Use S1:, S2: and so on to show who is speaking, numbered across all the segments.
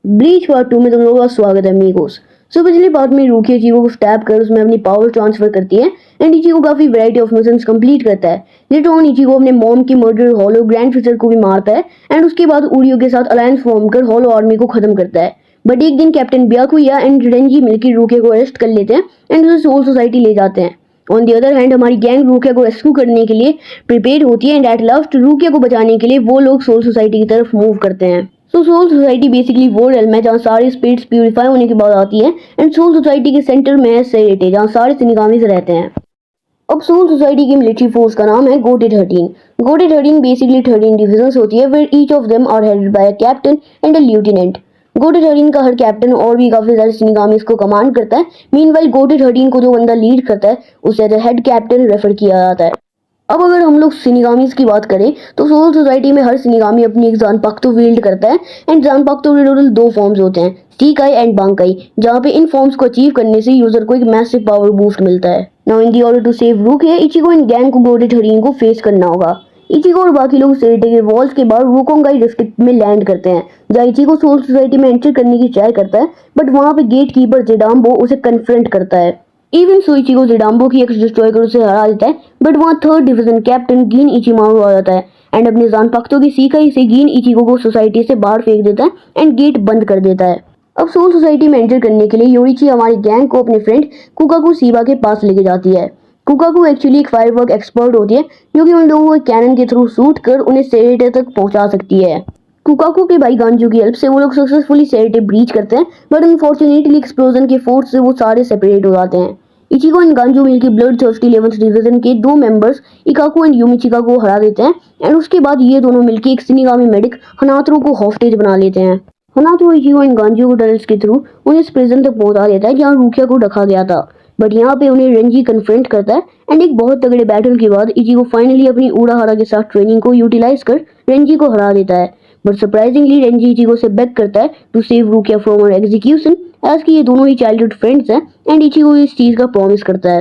S1: Bleach part 2 में तुम लोगों का स्वागत है अमीगोस। सो पिछली पार्ट में रूकी इचिगो को स्टैब कर उसमें अपनी पावर ट्रांसफर करती है एंड इचिगो काफी वैरायटी ऑफ मिशंस कंप्लीट करता है। लेटर ऑन इचिगो अपने मॉम की मर्डर हॉलो ग्रैंड फिशर को भी मारता है एंड उसके बाद उरियो के साथ अलायंस फॉर्म कर हॉलो आर्मी को खत्म करता है। बट एक दिन कैप्टन ब्याकुया एंड रेंजी मिलकर रूके को अरेस्ट कर लेते हैं एंड उसे सोल सोसाइटी ले जाते हैं। ऑन दी अदर हैंड हमारी गैंग रूकिया को रेस्क्यू करने के लिए प्रिपेयर होती है एंड एट लास्ट रूकिया को बचाने के लिए वो लोग सोल सोसाइटी की तरफ मूव करते हैं। तो सोल सोसाइटी बेसिकली वो रेल्म है जहाँ सारी स्पिरिट्स प्यूरिफाई होने के बाद आती है एंड सोल सोसाइटी के सेंटर में है सेरेटे जहाँ सारे सिनिगामीज रहते हैं। अब सोल सोसाइटी की मिलिट्री फोर्स का नाम है गोटे 13। गोटे 13 बेसिकली 13 डिविजन्स होती है where each of them are headed by a captain and a lieutenant. Gotei 13 का हर कैप्टन और भी काफी सारे सिनिगामीज को कमांड करता है। मीनवाइल गोटे 13 को जो बंदा लीड करता है उसे हेड कैप्टन रेफर किया जाता है। अब अगर हम लोग सिनिगामीज की बात करें तो सोल सोसाइटी में हर सिनिगामी अपनी एक जानपाक्तो विल्ड करता है एंड जानपाक्तो के टोटल 2 फॉर्म्स होते हैं, सीकाई एंड बांकाई, जहाँ पे इन फॉर्म्स को अचीव करने से यूजर को एक मैसिव पावर बूस्ट मिलता है। Now in the order to save Rukia Ichigo and gang को गोटे 13 को फेस करना होगा। इचिगो और बाकी लोग सेरेटे के वॉल्स के बाद वुकोंगाई डिस्ट्रिक्ट में लैंड करते हैं जहाँ इचिगो सोल सोसाइटी में एंटर करने की ट्राई करता है बट वहाँ पे गेट कीपर जेडाम्बो उसे कन्फ्रंट करता है। इवन सो इचिगो जेडाम्बो की एक्स डिस्ट्रॉय कर उसे हरा देता है बट वहाँ 3rd डिवीजन कैप्टन गिन इचिमारू आ जाता है एंड अपने जानपाक्तो की सीकाई से गिन इचिगो को सोसाइटी से बाहर फेंक देता है एंड गेट बंद कर देता है। अब सोल सोसाइटी में एंटर करने के लिए योइची हमारी गैंग को अपने फ्रेंड कुकाकू सीबा के पास लेके जाती है। कुकाकू एक्चुअली एक फायरवर्क एक्सपर्ट होती है जो कि उन लोगों को कैनन के थ्रू शूट कर उन्हें सेरेटे तक पहुंचा सकती है। कुकाकू के भाई गांजू की हेल्प से वो लोग सक्सेसफुली सेरेटे ब्रीच करते हैं बट अनफॉर्चुनेटली एक्सप्लोजन के फोर्स से वो सारे सेपरेट हो जाते हैं। इचिगो एंड गांजू मिलकर ब्लड थर्स्टी 11th डिवीजन के 2 मेंबर्स इकाकू एंड यूमिचिका को हरा देते हैं एंड उसके बाद ये दोनों मिलकर एक सिनिगामी मेडिक हनात्रो को हॉस्टेज बना लेते हैं। हनात्रो इचिगो एंड गांजू को टनल्स के थ्रू उन्हें इस प्रिजन तक पहुंचा देता है जहाँ रूकिया को रखा गया था बट यहाँ पे उन्हें रेंजी कन्फ्रंट करता है एंड एक बहुत तगड़े बैटल के बाद इचिगो फाइनली अपनी उड़ाहरा के साथ ट्रेनिंग को यूटिलाइज कर रेंजी को हरा देता है। बट सरप्राइजिंगली रेंजी इचिगो से बेग करता है to save Rukia from her execution as कि ये दोनों ही चाइल्डहुड फ्रेंड्स हैं एंड इचिगो इस चीज का प्रॉमिस करता है।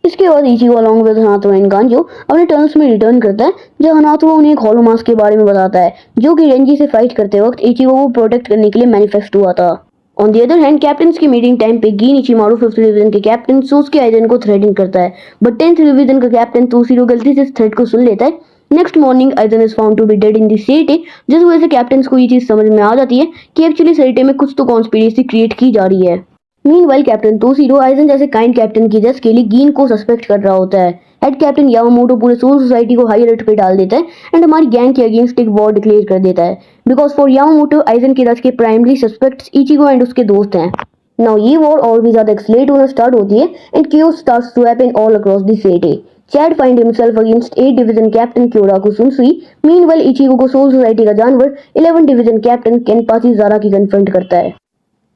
S1: इसके बाद Ichigo along with Hanataro and Ganju अपने टर्न्स में रिटर्न करता है जब हनात्रो उन्हें एक हॉलो मास्क के बारे में बताता है जो कि रेंजी से फाइट करते वक्त इचिगो को प्रोटेक्ट करने के लिए मैनिफेस्ट हुआ था। On the other hand captains की मीटिंग टाइम पे गिन इचिमारू 5th डिवीजन के कैप्टन सोसुके आइजन को थ्रेटन करता है बट 10th डिवीजन का कैप्टन तोशिरो गलती से इस थ्रेट को सुन लेता है। Next morning Aizen is found to be dead in the Seireitei जिस वजह से कैप्टन्स को ये चीज समझ में आ जाती है कि एक्चुअली सेरेटे में कुछ तो कॉन्स्पिरेसी क्रिएट की जा रही है। मीनवाइल कैप्टन तोशिरो आइजन जैसे काइंड कैप्टन की डेथ के लिए गीन को सस्पेक्ट कर रहा होता है। हेड कैप्टन यामामोटो पूरे सोल सोसाइटी को हाई अलर्ट पे डाल देता है एंड हमारी गैंग के अगेंस्ट एक वॉर डिक्लेयर कर देता है बिकॉज फॉर यामामोटो आइजन के डेथ के प्राइमरी सस्पेक्ट्स इचिगो एंड उसके दोस्त हैं। नाउ ये वॉर और भी ज्यादा एक्सलेट होना स्टार्ट होती है and chaos starts to happen all across the city. Chad find himself against 8th division captain Kyoraku Shunsui. Meanwhile Ichigo को सोल सोसाइटी का जानवर 11th division captain Kenpachi Zaraki confront करता है।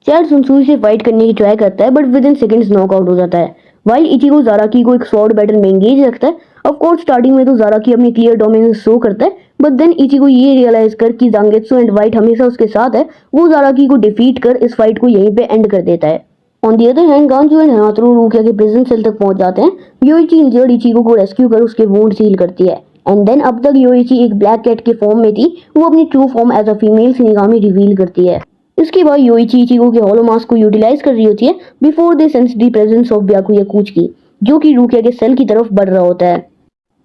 S1: चैड सुनसुई से fight करने की try करता है but with in seconds knockout हो जाता है वाइल इचिगो जाराकी को एक स्वॉर्ड बैटल में एंगेज रखता है। ऑफ कोर्स स्टार्टिंग में तो जाराकी अपनी क्लियर डोमिनेंस शो करता है बट देन इचिगो ये रियलाइज कर कि जांगेत्सु एंड वाइट हमेशा उसके साथ है वो जाराकी को डिफीट कर इस फाइट को यहीं पे एंड कर देता है। On the other hand Ganju and Hanataro Rukia के प्रिजन सेल तक पहुंच जाते हैं। योइची इंजर्ड इचिगो को रेस्क्यू कर उसके वुंड सील करती है एंड देन अब तक योइची एक ब्लैक कैट के फॉर्म में थी वो अपनी true form as a female Shinigami reveal करती है। इसके बाद योइची इचिगो के हॉलो मास्क को यूटिलाइज कर रही होती है before they sense the presence of Byakuya Kuchiki जो कि रूकिया के सेल की तरफ बढ़ रहा होता है।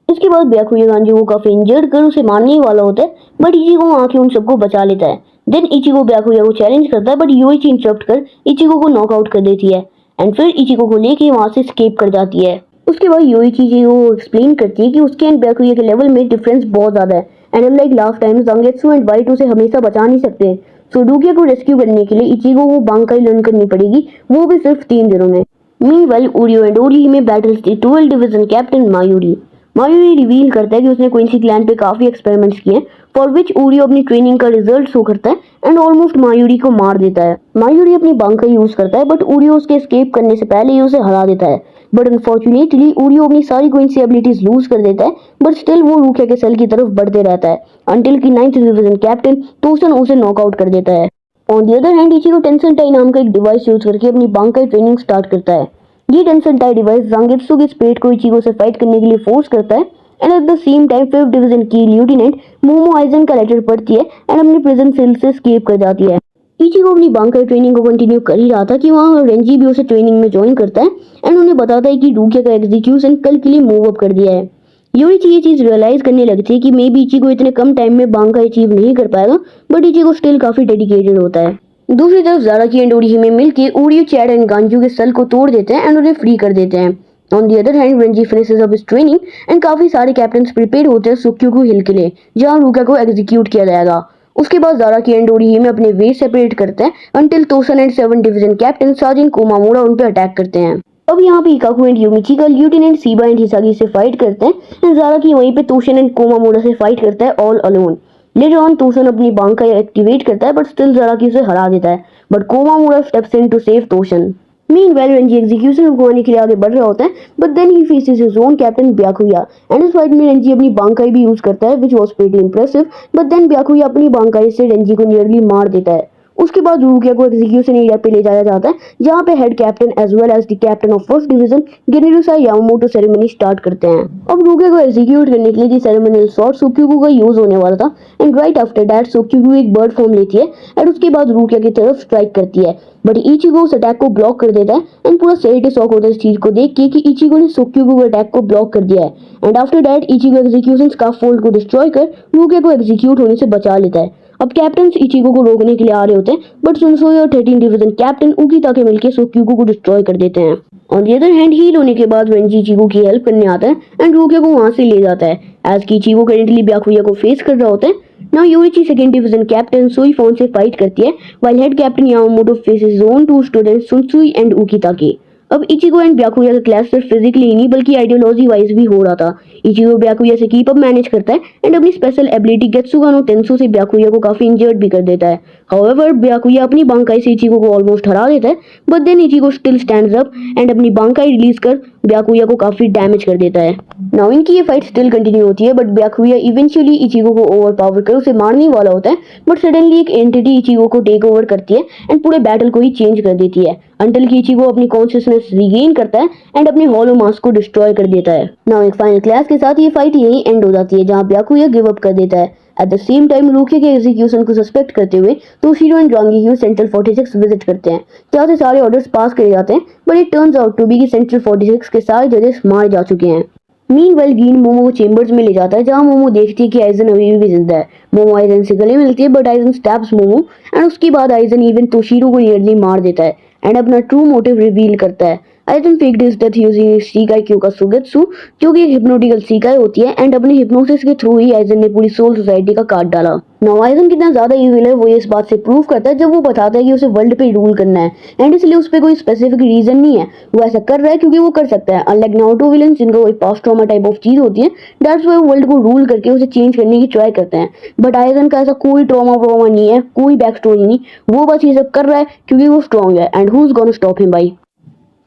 S1: इसके बाद ब्याकुया गांजू को काफी इंजर्ड कर उसे मारने वाला होता है बट इचिगो आके उन सबको बचा लेता है। देन इचिगो ब्याकुया को चैलेंज करता है बट योइची इंटरप्ट कर इचिगो को नॉकआउट कर देती है एंड फिर इचिगो को लेके वहां से एस्केप कर जाती है। उसके बाद योइची इचिगो को एक्सप्लेन करती है कि उसके एंड ब्याकुया के लेवल में डिफरेंस बहुत ज्यादा है and unlike last time Zangetsu and white उसे हमेशा बचा नहीं सकते सो रूकिया को रेस्क्यू करने के लिए इचिगो को बांकाई लर्न करनी पड़ेगी वो भी सिर्फ 3 दिनों में। मीनवाइल उरियो एंड ओरी में बैटल्स थी 12th डिवीजन कैप्टन मायूरी। मायूरी रिवील करता है कि उसने क्विंसी क्लैन पे काफी एक्सपेरिमेंट्स किए फॉर विच उरियो अपनी ट्रेनिंग का रिजल्ट शो करता है एंड ऑलमोस्ट मायूरी को मार देता है। मायूरी अपनी बांका यूज करता है बट उरियो उसके एस्केप करने से पहले ही उसे हरा देता है बट अनफॉर्चुनेटली उरियो अपनी सारी क्विंसी एबिलिटीज लूज कर देता है बट स्टिल वो रूकिया के सेल की तरफ बढ़ते रहता है अंटिल कि 9th डिवीजन कैप्टन तोसन उसे नॉकआउट कर देता है। On the other hand Ichigo tension tie नाम का एक डिवाइस यूज करके अपनी बांकाई ट्रेनिंग स्टार्ट करता है। ये टेंसन टाई डिवाइस जांगेत्सु के स्पिरिट को इचिगो से फाइट करने के लिए फोर्स करता है and at the same time 5th division की लेफ्टिनेंट मोमो आइजन का लेटर पढ़ती है एंड अपनी प्रिजन सेल से एस्केप कर जाती है। इचिगो अपनी बांकाई ट्रेनिंग को कंटिन्यू कर ही रहा था कि वहाँ रेंजी भी उसे ट्रेनिंग में ज्वाइन करता है एंड उन्हें बताता है कि रूकिया का एग्जीक्यूशन कल के लिए मूव अप कर दिया है। यूरिची ये चीज रियलाइज करने लगती है कि मे बी इचिगो इतने कम टाइम में बांका अचीव नहीं कर पाएगा, बट इचिगो स्टिल काफी डेडिकेटेड होता है। दूसरी तरफ ज़ाराकी एंड ओरिहिमे मिलकर ओरियो, चैड एंड गांजू के सल को तोड़ देते हैं एंड उन्हें फ्री कर देते हैं। On the other hand Renzi finishes up his training and काफी सारे कैप्टन्स प्रिपेयर होते हैं सुक्योकू हिल के लिए, जहां रूका को एग्जीक्यूट किया जाएगा। उसके बाद ज़ाराकी एंड ओरिहिमे अपने वेट सेपरेट करते हैं अंटिल तोसन एंड 7 डिवीजन कैप्टन साजिन कोमामोरा उन पर अटैक करते हैं। अब यहाँ पे इकाकू एंड यूमिची का ल्यूटेनेंट सीबा एंड हिसागी से फाइट करते हैं एंड ज़ाराकी वहीं पे तोशन एंड कोमामोरा से फाइट करता है ऑल अलोन। लेटर ऑन तोसन अपनी बांका एक्टिवेट करता है बट स्टिल ज़ाराकी उसे हरा देता है, but Komamura steps in to save Tosen. Meanwhile Renji execution रुकवाने के लिए आगे बढ़ रहा होता है, बट देन ही faces his own captain Byakuya and इस फाइट में रेंजी अपनी बांकाई भी यूज करता है which was pretty impressive, but then Byakuya अपनी बांकाई से रेंजी को नियरली मार देता है। उसके बाद रूकिया को एग्जीक्यूशन एरिया पे ले जाया जाता है, जहाँ पे head captain as well as the captain of first division Genryusai Yamamoto ceremony start करते हैं। अब रूकिया को एग्जीक्यूट करने के लिए सेरेमनियल स्वॉर्ड सुक्योकू का यूज होने वाला था एंड राइट आफ्टर दैट सुक्योकू एक बर्ड फॉर्म लेती है एंड उसके बाद रूकिया की तरफ स्ट्राइक करती है, बट इचिगो उस अटैक को ब्लॉक कर देता है एंड पूरा सेट शॉक होता है इस चीज को देख के कि इचिगो ने सुक्योकू के अटैक को ब्लॉक कर दिया है। And after that Ichigo execution scaffold को डिस्ट्रॉय कर रूकिया को एग्जीक्यूट होने से बचा लेता है। अब कैप्टन इचिगो को रोकने के लिए आ रहे होते हैं, बट सुनसोई और 13 डिवीजन कैप्टन उकीता के मिलकर सुक्योकू को डिस्ट्रॉय कर देते हैं। On the other hand heal होने के बाद रेंजी इचिगो की हेल्प करने आता है एंड रूकिया को वहां से ले जाता है एज की इचिगो करेंटली ब्याकुया को फेस कर रहा होता है। Now Yoruichi second division captain Soifon से फाइट करती है while head captain Yamamoto faces जोन 2 स्टूडेंट्स सुनसुई एंड उकीता के। अब इचिगो एंड ब्याकुया का क्लैश सिर्फ फिजिकली ही नहीं बल्कि आइडियोलॉजी वाइज भी हो रहा था। इचिगो ब्याकुया से कीप अप मैनेज करता है एंड अपनी स्पेशल एबिलिटी गेत्सुगा नो टेंसु से ब्याकुया को काफी इंजर्ड भी कर देता है। हाउएवर ब्याकुया अपनी बांकाई से इचिगो को ऑलमोस्ट हरा देता है, but then Ichigo still stands up and अपनी बांकाई रिलीज कर ब्याकुया को काफी डैमेज कर देता है। नाउ इनकी ये फाइट स्टिल कंटिन्यू होती है, बट ब्याकुया इवेंचुअली इचिगो को ओवरपावर कर उसे मारने वाला होता है, बट सडनली एक एंटिटी इचिगो को टेक ओवर करती है एंड पूरे बैटल को ही चेंज कर देती है अंटिल कि इचिगो अपनी कॉन्शियसनेस रिगेन करता है एंड अपने हॉलो मास्क को डिस्ट्रॉय कर देता है। नाउ एक फाइनल क्लैश के साथ ये फाइट यही एंड हो जाती है, जहां ब्याकुया गिव अप कर देता है। एट द सेम टाइम रूकिया के एग्जीक्यूशन को सस्पेक्ट करते हुए तोशिरो एंड रांगिह्यू सेंट्रल 46 विजिट करते हैं, जहां से सारे ऑर्डर्स पास करे जाते हैं, but it turns out to be कि सेंट्रल 46 के सारे जजेस मारे जा चुके हैं। मीनवाइल गीन मोमो को चेंबर्स में ले जाता है, जहां मोमो देखती है कि आइजन अभी भी जिंदा है। मोमो आइजन से गले मिलती है, but eigen stabs momo and उसके बाद आइजन इवन तोशिरो को नियरली मार देता है एंड अपना ट्रू मोटिव रिवील करता है। Aizen faked his death using Shikai Kyoka Suigetsu, जो कि एक हिप्नोटिकल शिकाई होती है एंड अपने हिप्नोसिस के थ्रू ही आइजन ने पूरी सोल सोसाइटी का काट डाला। नाउ आइजन कितना ज्यादा इविल है वो इस बात से प्रूव करता है जब वो बताता है कि उसे वर्ल्ड पे रूल करना है एंड इसलिए उस पे कोई स्पेसिफिक रीजन नहीं है, वो ऐसा कर रहा है क्योंकि वो कर सकता है। अनलाइक नारुतो विलेंस जिनका कोई पास्ट ट्रॉमा टाइप ऑफ चीज होती है, दैट्स व्हाई वर्ल्ड को रूल करके उसे चेंज करने की ट्राई करते हैं, बट आइजन का ऐसा कोई ट्रॉमा नहीं है, कोई बैक स्टोरी नहीं, वो बस ये सब कर रहा है क्योंकि वो स्ट्रॉन्ग है and who is gonna stop him भाई।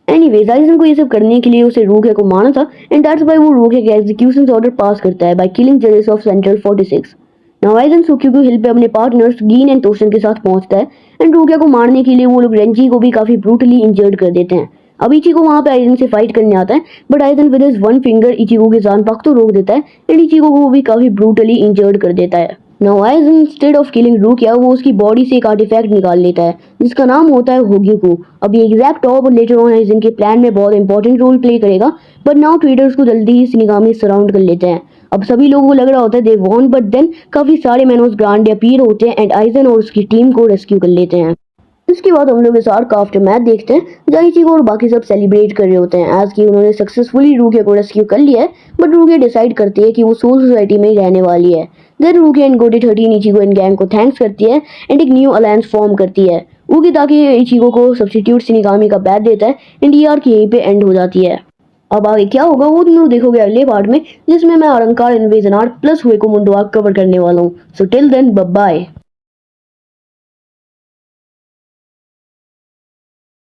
S1: एनीवेज आइजन को ये सब करने के लिए उसे रूकिया को मारना था एंड दैट्स व्हाई वो रूकिया के एग्जीक्यूशन ऑर्डर पास करता है बाय किलिंग जजेस ऑफ सेंट्रल 46। नाउ आइजन सुक्योकू हिल पे अपने पार्टनर्स गीन एंड तोशन के साथ पहुंचता है एंड रूकिया को मारने के लिए वो लोग रेंजी को भी काफी ब्रूटली इंजर्ड कर देते हैं। अब इचिगो वहां पे आइजन से फाइट करने आता है, but eigen with his one finger Ichigo के जान पाक तो रोक देता है एंड इचिगो को भी काफी ब्रूटली इंजर्ड कर देता है। Now Aizen instead of killing Rukia वो उसकी बॉडी से एक आर्टिफैक्ट निकाल लेता है जिसका नाम होता है होग्युकू। अब ये exact of later on eigen के प्लान में बहुत इंपॉर्टेंट रोल प्ले करेगा, बट नाउ ट्रेडर्स को जल्दी ही शिनिगामी सराउंड कर लेते हैं। अब सभी लोगों को लग रहा होता है दे वॉन, बट देन काफी सारे मैनोस ग्रांडे अपीयर होते हैं एंड आइजन और उसकी टीम को रेस्क्यू कर लेते हैं। इसके बाद हम लोग इस आर्क का आफ्टर मैच देखते हैं, जहाँ इचिगो और बाकी सब सेलिब्रेट कर रहे होते हैं एज कि उन्होंने सक्सेसफुली रूकिया को रेस्क्यू कर लिया है, बट रूकिया डिसाइड करती है कि वो सोल सोसाइटी में ही रहने वाली है। देन रूकिया एंड गोटे 13 इचिगो एंड गैंग को थैंक्स करती है एंड एक न्यू अलायंस फॉर्म करती है। उकी ताकि इचिगो को सब्स्टिट्यूट शिनिगामी का बैच देता है एंड ये आर्क यहीं पे एंड हो जाती है। अब आगे क्या होगा वो तुम लोग देखोगे अगले पार्ट में, जिसमें मैं Arrancar invasion arc plus Hueco Mundo arc cover करने वाला हूँ। So till then bye bye.